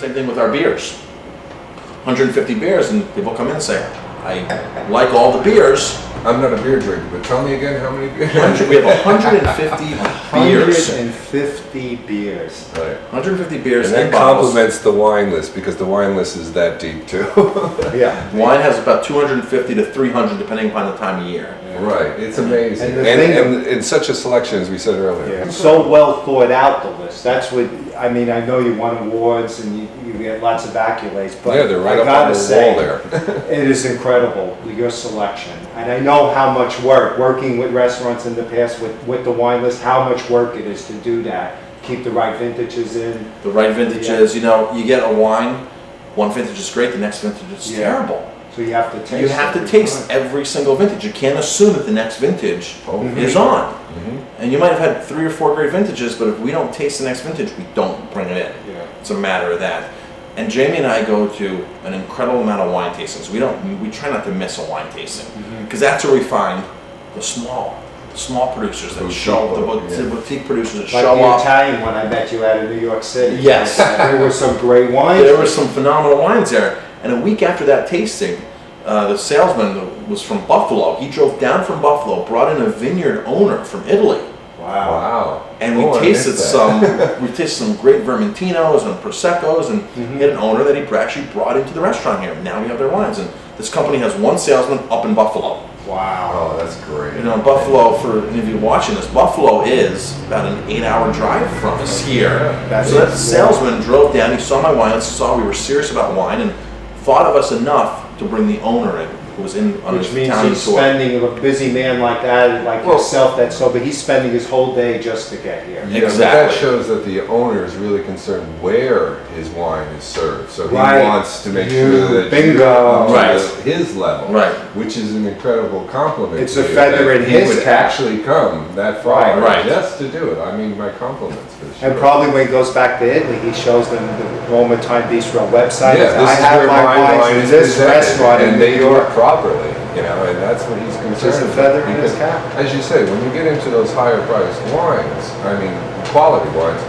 Same thing with our beers. 150 beers, and people come in and say, I like all the beers. I'm not a beer drinker, but tell me again how many beers? We have 150 beers. 150 beers. Right. 150 beers And that in bottles. complements the wine list, because the wine list is that deep too. Yeah. Wine has about 250 to 300 depending upon the time of year. Right, it's amazing. And And in such a selection, as we said earlier. Yeah. So well thought out, the list. That's what, I mean, I know you won awards and you get lots of accolades, but Yeah, they're right I up gotta on the say, wall there. it is incredible, your selection. And I know how much work, working with restaurants in the past with the wine list, how much work it is to do that. Keep the right vintages in. The right vintages, you know, you get a wine, one vintage is great, the next vintage is terrible. So you have to taste. You have to taste every single vintage. You can't assume that the next vintage is on. And you might have had 3 or 4 great vintages, but if we don't taste the next vintage, we don't bring it in. Yeah. It's a matter of that. And Jamie and I go to an incredible amount of wine tastings. We try not to miss a wine tasting, because that's where we find the small producers that show up, the boutique producers that Like show the up. Italian one I met you at in New York City. Yes. There were some great wines. There were some phenomenal wines there. And a week after that tasting, the salesman was from Buffalo. He drove down from Buffalo, brought in a vineyard owner from Italy. Wow. And we tasted some great Vermentinos and Proseccos, and he had an owner that he actually brought into the restaurant here. Now we have their wines, and this company has one salesman up in Buffalo. Wow. Oh, that's great. You know, Buffalo, for any of you watching this, Buffalo is about an 8-hour drive from us here. So that salesman drove down, he saw my wine, saw we were serious about wine, and thought of us enough to bring the owner in, who was in on his Which means town he's tour. spending, a busy man like that, like yourself, that's so, but he's spending his whole day just to get here. Yeah, but Exactly. that shows that the owner is really concerned where his wine is served. So he wants to make sure that bingo, you're to his level, Right. which is an incredible compliment. It's to a you, feather that in he his would cap. actually come that far Right. just to do it. I mean, my compliments for sure. And probably when he goes back to Italy, he shows them the Aroma Thyme Bistro website. Yeah, this I is have where my my wines wine in is this presented, restaurant in and New they do York. it properly, you know, and that's what he's concerned Just a with. feather in his Because, cap. as you say, when you get into those higher priced wines, I mean, quality wines,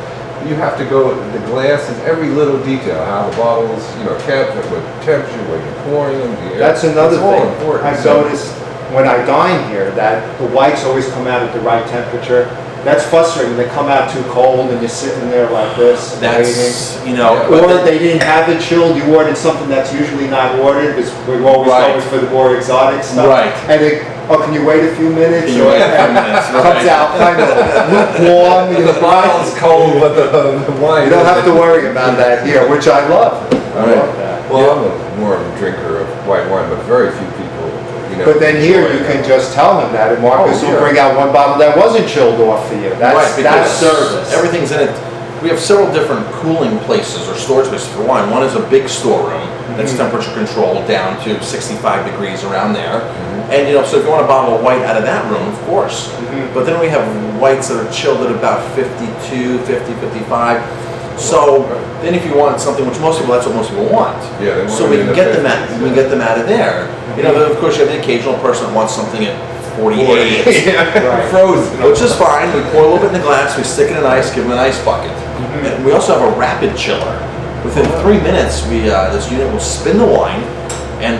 you have to go, the glasses, every little detail, how the bottles, you know, kept, at what temperature, when you're pouring them, the air. That's another it's all thing. important. I've So- noticed when I dine here that the whites always come out at the right temperature. That's frustrating. They come out too cold and you're sitting there like this, That's, you know, Yeah. but or then- they didn't have it chilled. You ordered something that's usually not ordered because we're always Right. going for the more exotic stuff. Right. And it, oh, can you wait a few minutes? Can you wait a few minutes, Comes right. out kind of lukewarm. The bottle's cold, but the wine. You don't have to worry about that here, which I love. I Right. love that. Well, I'm more of a drinker of white wine, but very few people, you know. But then here enjoy you it. can just tell him that, and Marcus Oh, will yeah. bring out one bottle that wasn't chilled off for you. That's right, because service. everything's in it. We have several different cooling places or storage spaces for wine. One is a big storeroom that's temperature controlled down to 65 degrees around there. And you know, so if you want a bottle of white out of that room, of course. But then we have whites that are chilled at about 52, 50, 55. So then if you want something, which most people, that's what most people want. Yeah, they want So it we in can the get them 50s, out, we get them out of there. You know, then of course you have the occasional person that wants something at 48. Right. Frozen. Which is fine. We pour a little bit in the glass, we stick it in ice, give them an ice bucket. And we also have a rapid chiller. Within 3 minutes, this unit will spin the wine and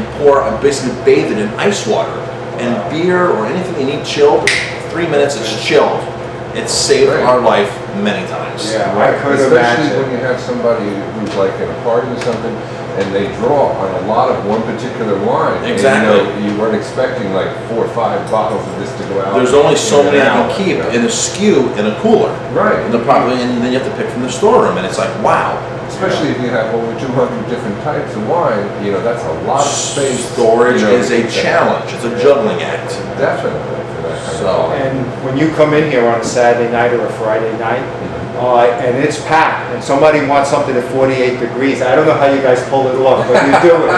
basically bathe it in ice water. And beer or anything you need chilled, 3 minutes it's chilled. It's saved our life many times. Yeah, I could Especially imagine. when you have somebody who's like at a party or something, and they draw on a lot of one particular wine. Exactly. And, you weren't expecting like 4 or 5 bottles of this to go out. There's only so in many an I can hour, keep you know? in a SKU in a cooler. Right. And then you have to pick from the storeroom, and it's like, wow. Especially if you have over 200 different types of wine, you know, that's a lot of space. Storage you know, is a to keep that. challenge. It's a juggling act. Definitely for that kind So- of wine. And when you come in here on a Saturday night or a Friday night, and it's packed, and somebody wants something at 48 degrees, I don't know how you guys pull it off, but you do it.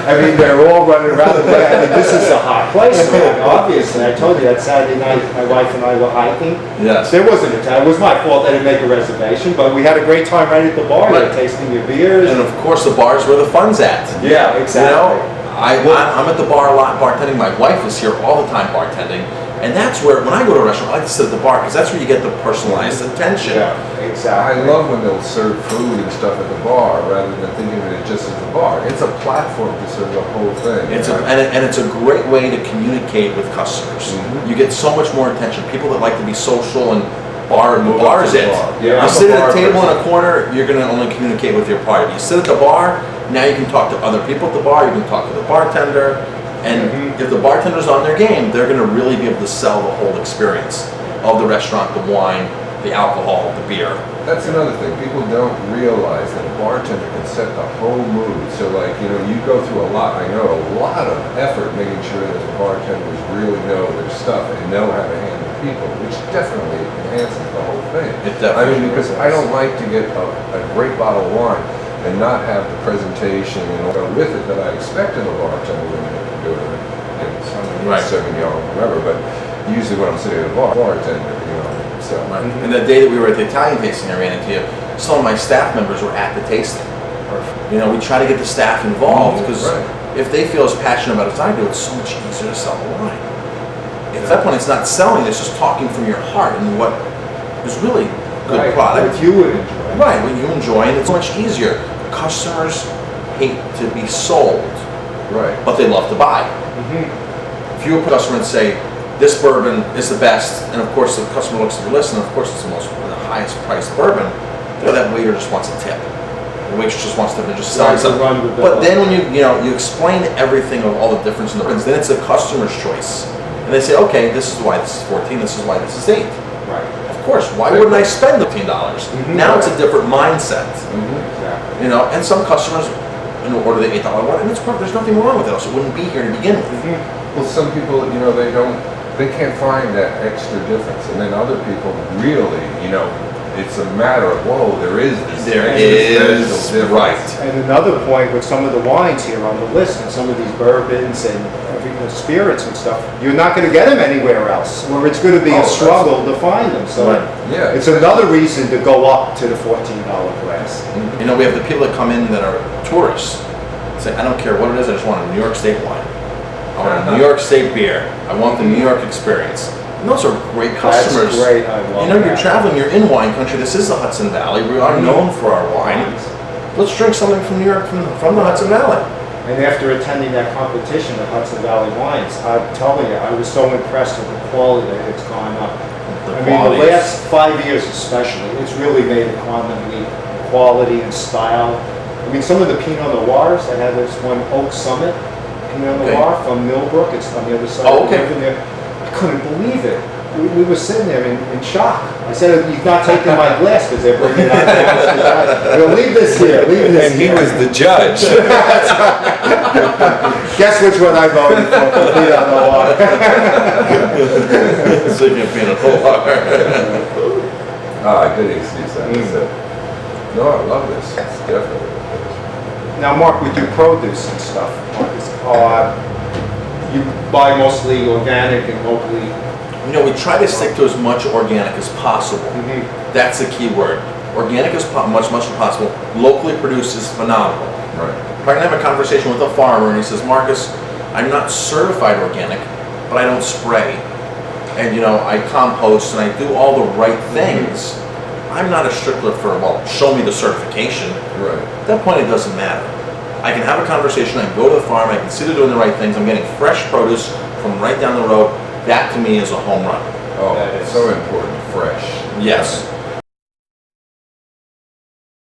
I mean, they're all running around the way. I mean, this is a hot place, man, obviously. I told you that Saturday night, my wife and I were hiking. Yes. There wasn't a time. It was my fault I didn't make a reservation, but we had a great time right at the bar, Right. tasting your beers. And of course, the bar's where the fun's at. Yeah, exactly. You know, I'm at the bar a lot bartending. My wife is here all the time bartending. And that's where, when I go to a restaurant, I like to sit at the bar because that's where you get the personalized attention. Yeah, Exactly. I love when they'll serve food and stuff at the bar rather than thinking of it just as a bar. It's a platform to serve the whole thing. And it's a great way to communicate with customers. You get so much more attention. People that like to be social and bar is it. Yeah, you sit at a table in a corner, you're going to only communicate with your party. You sit at the bar, now you can talk to other people at the bar, you can talk to the bartender, and if the bartender's on their game, they're going to really be able to sell the whole experience of the restaurant, the wine, the alcohol, the beer. That's another thing. People don't realize that a bartender can set the whole mood. So like, you go through a lot of effort making sure that the bartenders really know their stuff and know how to handle people, which definitely enhances the whole thing. It definitely because I don't like to get a great bottle of wine and not have the presentation and all with it that I expect of a bartender when they do it. Right. Sauvignon, whatever, but usually when I'm sitting at a bartender, so. Right. And the day that we were at the Italian tasting, I ran into you. Some of my staff members were at the tasting. We try to get the staff involved because if they feel as passionate about it as I do, it's so much easier to sell the wine. At that point, it's not selling; it's just talking from your heart and what is really good product. What you would enjoy. Right, what you enjoy, and it's much easier. Customers hate to be sold, but they love to buy. If you were a customer and say, this bourbon is the best, and of course the customer looks at your list, and of course it's the highest priced bourbon, that waiter just wants a tip. The waitress just wants to just sell something. But then when you explain everything of all the difference in the bourbons, then it's the customer's choice. And they say, okay, this is why this is 14, this is why this is 8. Right. Of course, why wouldn't I spend $15? Now it's a different mindset. Exactly. And some customers order the $8 wine, and it's perfect. There's nothing wrong with it, else it wouldn't be here to begin with. Well, some people, they can't find that extra difference, and then other people really, it's a matter of, whoa, there is this. There is, right. And another point with some of the wines here on the list, and some of these bourbons and the spirits and stuff, you're not going to get them anywhere else, or it's going to be a struggle to find them. So it's another reason to go up to the $14 glass. We have the people that come in that are tourists. Say, I don't care what it is, I just want a New York State wine. I want a New York State beer. I want the New York experience. And those are great customers. That's great. I love you're traveling, you're in wine country. This is the Hudson Valley. We are known for our wine. Let's drink something from New York, from the Hudson Valley. And after attending that competition at Hudson Valley Wines, I'm telling you, I was so impressed with the quality that it's gone up. The last 5 years especially, it's really made a common leap in quality and style. Some of the Pinot Noirs, I had this one Oak Summit Pinot Noir from Millbrook. It's on the other side of the river there. I couldn't believe it. We were sitting there in shock. I said, you've not taken my glass because they're bringing it out. We'll leave this here, And he was the judge. Guess which one I voted for Pinot Noir. Speaking of Pinot Noir. Good excuse. No, I love this. Definitely. Now, Mark, with your produce and stuff, Marcus, you buy mostly organic and locally. We try to stick to as much organic as possible. That's the key word. Organic as much as possible. Locally produced is phenomenal. Right. If I can have a conversation with a farmer and he says, Marcus, I'm not certified organic, but I don't spray. And I compost and I do all the right things. I'm not a stickler for, show me the certification. Right. At that point, it doesn't matter. I can have a conversation, I can go to the farm, I can see they're doing the right things, I'm getting fresh produce from right down the road. That to me is a home run. Oh, that is so important, fresh. Yes.